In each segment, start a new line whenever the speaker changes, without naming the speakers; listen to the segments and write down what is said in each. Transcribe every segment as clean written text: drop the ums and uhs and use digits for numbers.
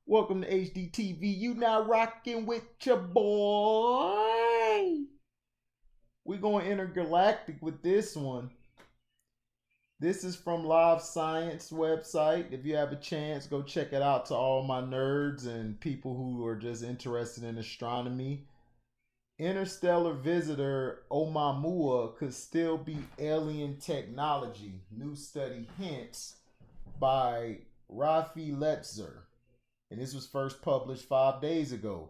Welcome to HDTV. You now rocking with your boy. We're going intergalactic with this one. This is from Live Science website. If you have a chance, go check it out to all my nerds and people who are just interested in astronomy. Interstellar visitor Oumuamua could still be alien technology. New study hints by Rafi Letzer. And this was first published 5 days ago.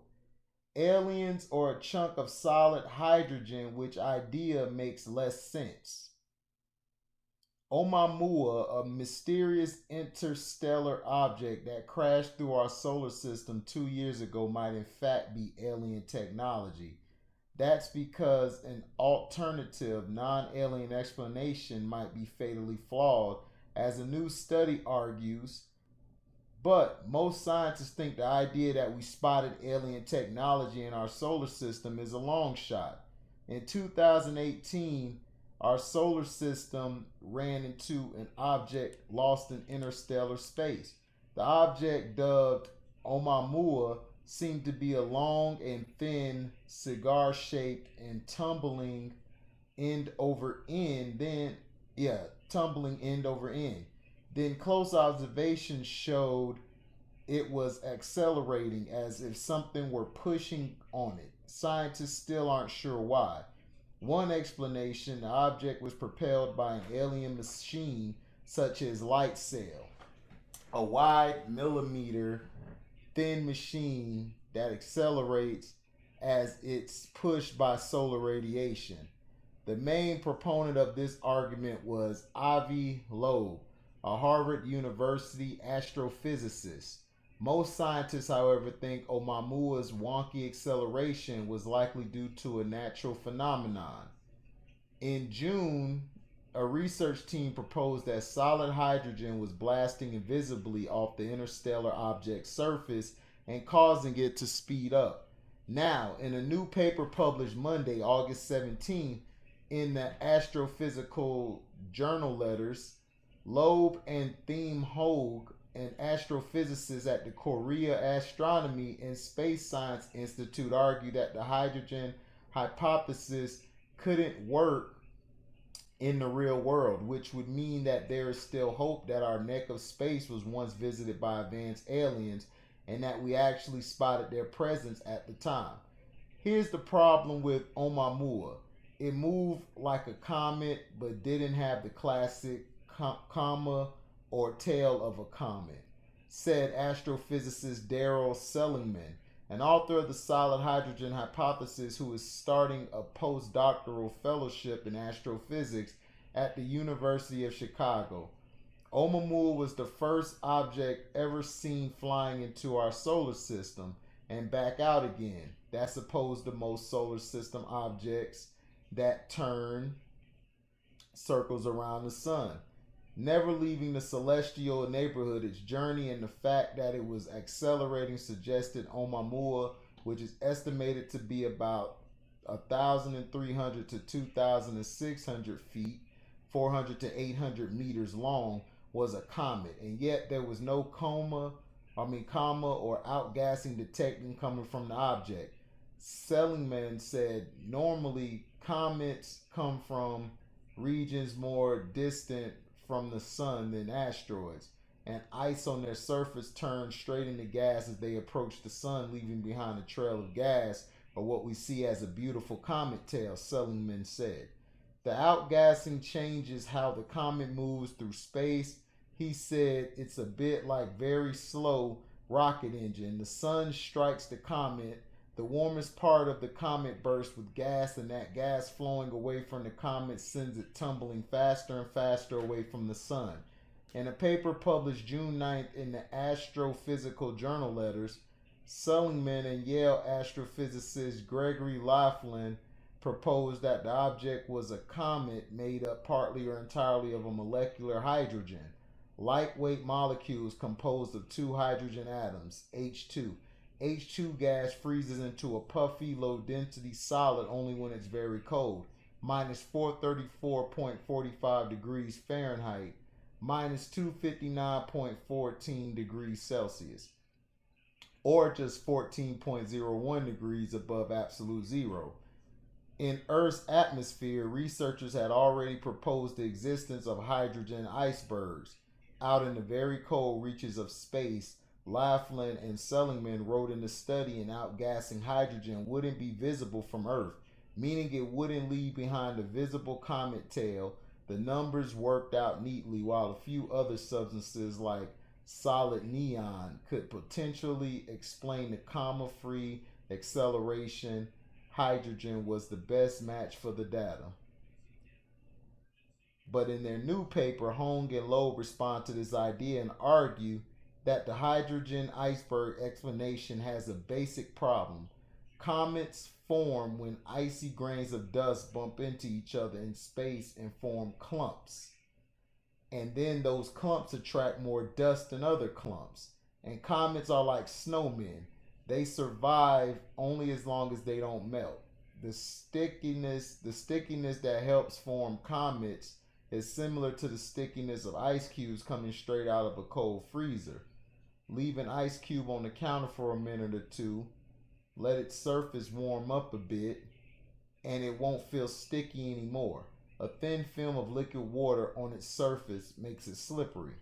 Aliens or a chunk of solid hydrogen, which idea makes less sense. Oumuamua, a mysterious interstellar object that crashed through our solar system 2 years ago, might in fact be alien technology. That's because an alternative, non alien explanation might be fatally flawed, as a new study argues. But most scientists think the idea that we spotted alien technology in our solar system is a long shot. In 2018, our solar system ran into an object lost in interstellar space. The object, dubbed Oumuamua, seemed to be a long and thin, cigar shaped and tumbling end over end. Tumbling end over end. Then close observation showed it was accelerating as if something were pushing on it. Scientists still aren't sure why. One explanation: the object was propelled by an alien machine such as light sail, a wide millimeter thin machine that accelerates as it's pushed by solar radiation. The main proponent of this argument was Avi Loeb, a Harvard University astrophysicist. Most scientists, however, think Oumuamua's wonky acceleration was likely due to a natural phenomenon. In June, a research team proposed that solid hydrogen was blasting invisibly off the interstellar object's surface and causing it to speed up. Now, in a new paper published Monday, August 17th, in the Astrophysical Journal Letters, Loeb and Thiem Hoag, an astrophysicist at the Korea Astronomy and Space Science Institute, argue that the hydrogen hypothesis couldn't work in the real world, which would mean that there is still hope that our neck of space was once visited by advanced aliens and that we actually spotted their presence at the time. Here's the problem with Oumuamua: it moved like a comet but didn't have the classic comma or tail of a comet, said astrophysicist Daryl Seligman, an author of the solid hydrogen hypothesis, who is starting a postdoctoral fellowship in astrophysics at the University of Chicago. Oumuamua was the first object ever seen flying into our solar system and back out again. That's opposed to most solar system objects that turn circles around the sun, never leaving the celestial neighborhood. Its journey and the fact that it was accelerating suggested Oumuamua, which is estimated to be about 1,300 to 2,600 feet, 400 to 800 meters long, was a comet. And yet there was no comma or outgassing detecting coming from the object. Seligman said normally comets come from regions more distant from the sun than asteroids, and ice on their surface turns straight into gas as they approach the sun, leaving behind a trail of gas, or what we see as a beautiful comet tail, Seligman said. The outgassing changes how the comet moves through space. He said it's a bit like very slow rocket engine. The sun strikes the comet. The warmest part of the comet bursts with gas, and that gas flowing away from the comet sends it tumbling faster and faster away from the sun. In a paper published June 9th in the Astrophysical Journal Letters, Seligman and Yale astrophysicist Gregory Laughlin proposed that the object was a comet made up partly or entirely of a molecular hydrogen, lightweight molecules composed of two hydrogen atoms, H2. H2 gas freezes into a puffy, low-density solid only when it's very cold, minus 434.45 degrees Fahrenheit, minus 259.14 degrees Celsius. or just 14.01 degrees above absolute zero. In Earth's atmosphere, researchers had already proposed the existence of hydrogen icebergs. Out in the very cold reaches of space, Laughlin and Seligman wrote in the study an outgassing hydrogen wouldn't be visible from Earth, meaning it wouldn't leave behind a visible comet tail. The numbers worked out neatly, while a few other substances like solid neon could potentially explain the comma free acceleration. Hydrogen was the best match for the data. But in their new paper, Hong and Loeb respond to this idea and argue that the hydrogen iceberg explanation has a basic problem. Comets form when icy grains of dust bump into each other in space and form clumps. And then those clumps attract more dust than other clumps. And comets are like snowmen. They survive only as long as they don't melt. The stickiness that helps form comets is similar to the stickiness of ice cubes coming straight out of a cold freezer. Leave an ice cube on the counter for a minute or two, let its surface warm up a bit, and it won't feel sticky anymore. A thin film of liquid water on its surface makes it slippery.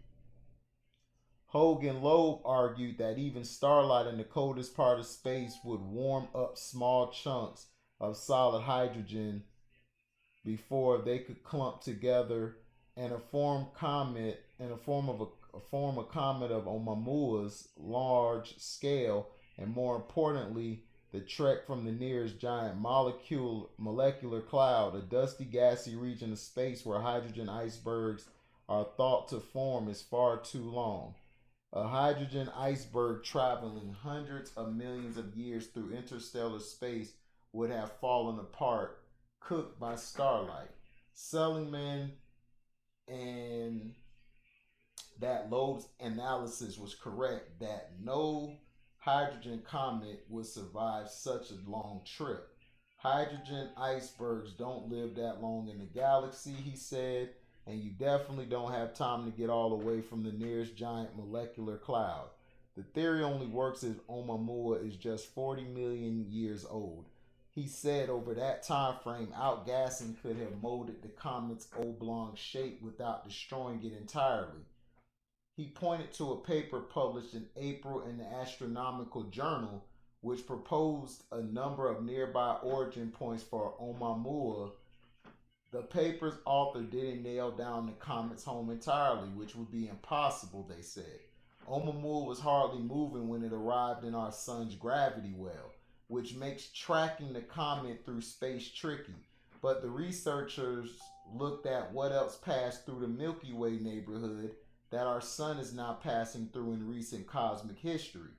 Hogan Loeb argued that even starlight in the coldest part of space would warm up small chunks of solid hydrogen before they could clump together and form a comet of Oumuamua's large scale, and more importantly, the trek from the nearest giant molecular cloud, a dusty, gassy region of space where hydrogen icebergs are thought to form, is far too long. A hydrogen iceberg traveling hundreds of millions of years through interstellar space would have fallen apart, cooked by starlight. Seligman and that Loeb's analysis was correct that no hydrogen comet would survive such a long trip. Hydrogen icebergs don't live that long in the galaxy, he said, and you definitely don't have time to get all the way from the nearest giant molecular cloud. The theory only works if Oumuamua is just 40 million years old. He said over that time frame, outgassing could have molded the comet's oblong shape without destroying it entirely. He pointed to a paper published in April in the Astronomical Journal, which proposed a number of nearby origin points for Oumuamua. The paper's author didn't nail down the comet's home entirely, which would be impossible, they said. Oumuamua was hardly moving when it arrived in our sun's gravity well, which makes tracking the comet through space tricky. But the researchers looked at what else passed through the Milky Way neighborhood that our sun is now passing through in recent cosmic history.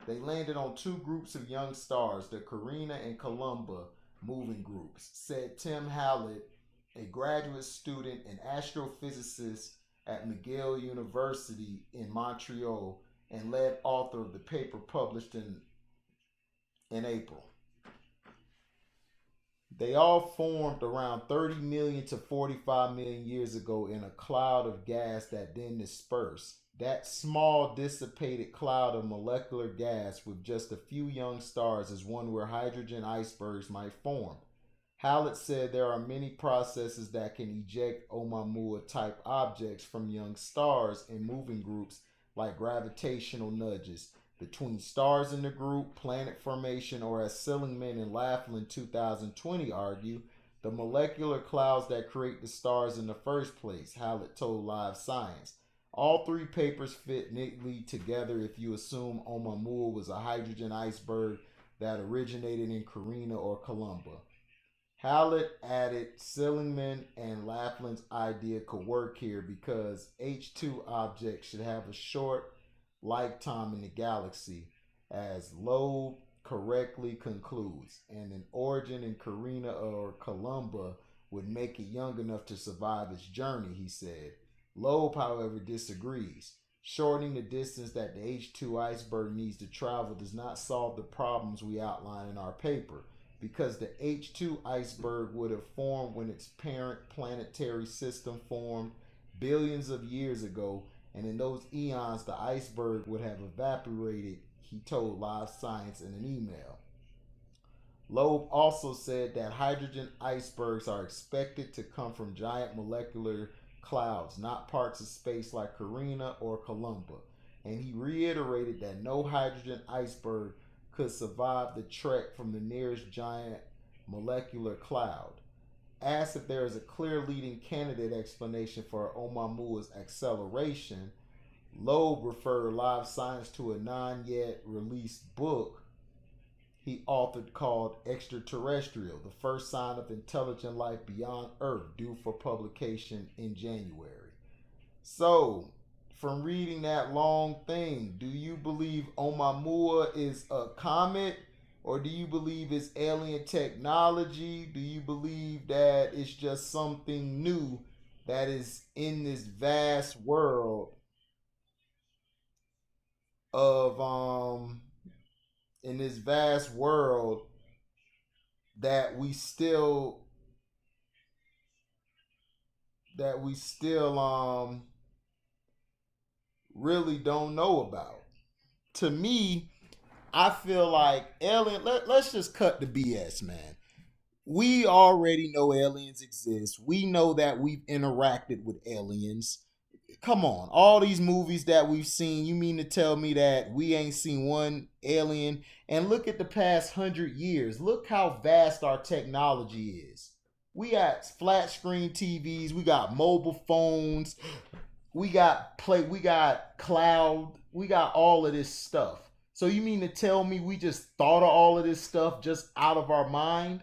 They landed on two groups of young stars, the Carina and Columba moving groups, said Tim Hallett, a graduate student and astrophysicist at McGill University in Montreal and lead author of the paper published in April. They all formed around 30 million to 45 million years ago in a cloud of gas that then dispersed. That small dissipated cloud of molecular gas with just a few young stars is one where hydrogen icebergs might form. Hallett said there are many processes that can eject Oumuamua type objects from young stars in moving groups, like gravitational nudges between stars in the group, planet formation, or as Seligman and Laughlin 2020 argue, the molecular clouds that create the stars in the first place, Hallett told Live Science. All three papers fit neatly together if you assume Oumuamua was a hydrogen iceberg that originated in Carina or Columba. Hallett added Seligman and Laughlin's idea could work here because H2 objects should have a short lifetime in the galaxy, as Loeb correctly concludes, and an origin in Carina or Columba would make it young enough to survive its journey, he said. Loeb, however, disagrees. Shortening the distance that the H2 iceberg needs to travel does not solve the problems we outline in our paper, because the H2 iceberg would have formed when its parent planetary system formed billions of years ago, And in those eons, the iceberg would have evaporated, he told Live Science in an email. Loeb also said that hydrogen icebergs are expected to come from giant molecular clouds, not parts of space like Carina or Columba. And he reiterated that no hydrogen iceberg could survive the trek from the nearest giant molecular cloud. Asked if there is a clear leading candidate explanation for Oumuamua's acceleration, Loeb referred Live Science to a non yet released book he authored called Extraterrestrial, the first sign of intelligent life beyond Earth, due for publication in January. So, from reading that long thing, do you believe Oumuamua is a comet? Or do you believe it's alien technology? Do you believe that it's just something new that is in this vast world of in this vast world that we still really don't know about? To me, I feel like let's just cut the BS, man. We already know aliens exist. We know that we've interacted with aliens. Come on, all these movies that we've seen, you mean to tell me that we ain't seen one alien? And look at the past 100 years. Look how vast our technology is. We got flat screen TVs, we got mobile phones, we got cloud, we got all of this stuff. So you mean to tell me we just thought of all of this stuff just out of our mind?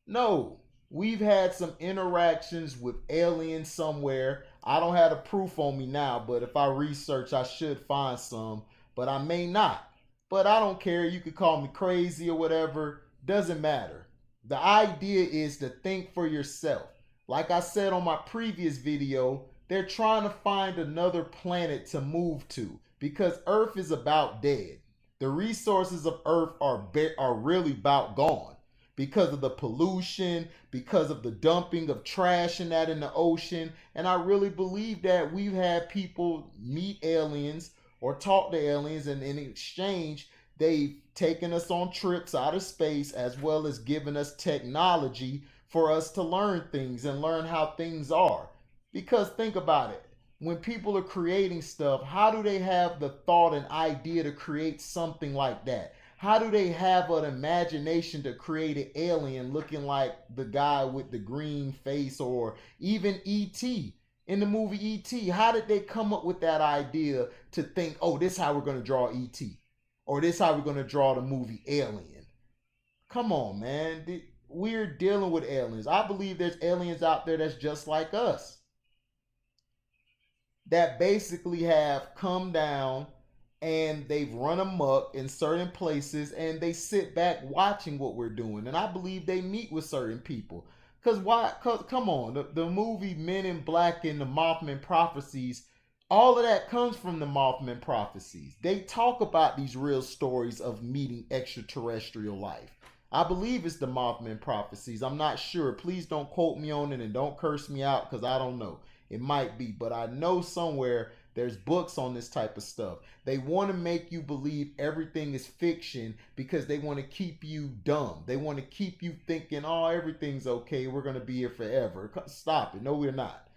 No, we've had some interactions with aliens somewhere. I don't have the proof on me now, but if I research, I should find some, but I may not. But I don't care. You could call me crazy or whatever. Doesn't matter. The idea is to think for yourself. Like I said on my previous video, they're trying to find another planet to move to because Earth is about dead. The resources of Earth are really about gone because of the pollution, because of the dumping of trash and that in the ocean. And I really believe that we've had people meet aliens or talk to aliens, and in exchange, they've taken us on trips out of space as well as given us technology for us to learn things and learn how things are. Because think about it. When people are creating stuff, how do they have the thought and idea to create something like that? How do they have an imagination to create an alien looking like the guy with the green face, or even E.T. in the movie E.T.? How did they come up with that idea to think, oh, this is how we're going to draw E.T. or this is how we're going to draw the movie Alien? Come on, man. We're dealing with aliens. I believe there's aliens out there that's just like us, that basically have come down and they've run amok in certain places and they sit back watching what we're doing. And I believe they meet with certain people. Because why? Cause, come on, the movie Men in Black and the Mothman Prophecies, all of that comes from the Mothman Prophecies. They talk about these real stories of meeting extraterrestrial life. I believe it's the Mothman Prophecies. I'm not sure. Please don't quote me on it and don't curse me out because I don't know. It might be, but I know somewhere there's books on this type of stuff. They want to make you believe everything is fiction because they want to keep you dumb. They want to keep you thinking, oh, everything's okay. We're going to be here forever. Stop it. No, we're not.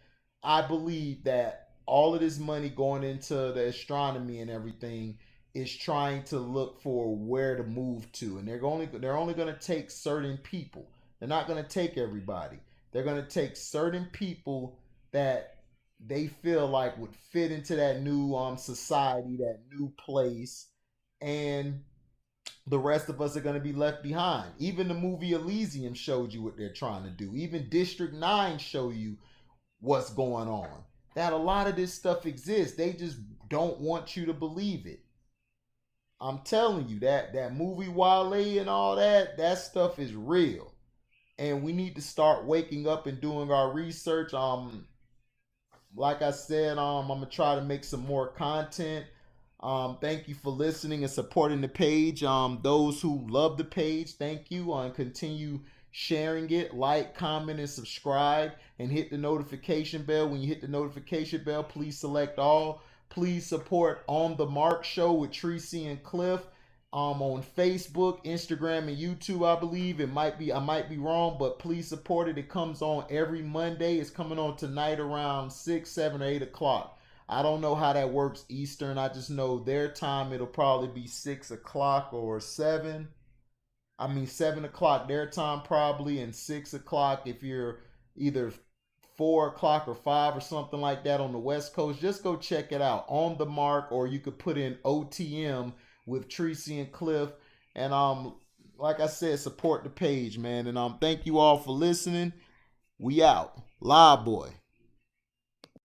I believe that all of this money going into the astronomy and everything is trying to look for where to move to, and they're only going to take certain people. They're not going to take everybody. They're going to take certain people that they feel like would fit into that new society, that new place, and the rest of us are going to be left behind. Even the movie Elysium showed you what they're trying to do. Even District 9 show you what's going on. That a lot of this stuff exists. They just don't want you to believe it. I'm telling you that movie Wale and all that stuff is real. And we need to start waking up and doing our research. Like I said, I'm gonna try to make some more content. Thank you for listening and supporting the page. Those who love the page, thank you. And continue sharing it, like, comment, and subscribe, and hit the notification bell. When you hit the notification bell, please select all. Please support On the Mark Show with Tracy and Cliff on Facebook, Instagram, and YouTube. I believe I might be wrong, but please support it. It comes on every Monday. It's coming on tonight around 6, 7, or 8 o'clock. I don't know how that works Eastern. I just know their time it'll probably be 6 o'clock or 7. I mean 7 o'clock their time probably, and 6 o'clock if you're either 4 o'clock or 5 or something like that on the West Coast. Just go check it out On the Mark, or you could put in OTM with Tracy and Cliff. And like I said, support the page, man. And thank you all for listening. We out. Live boy.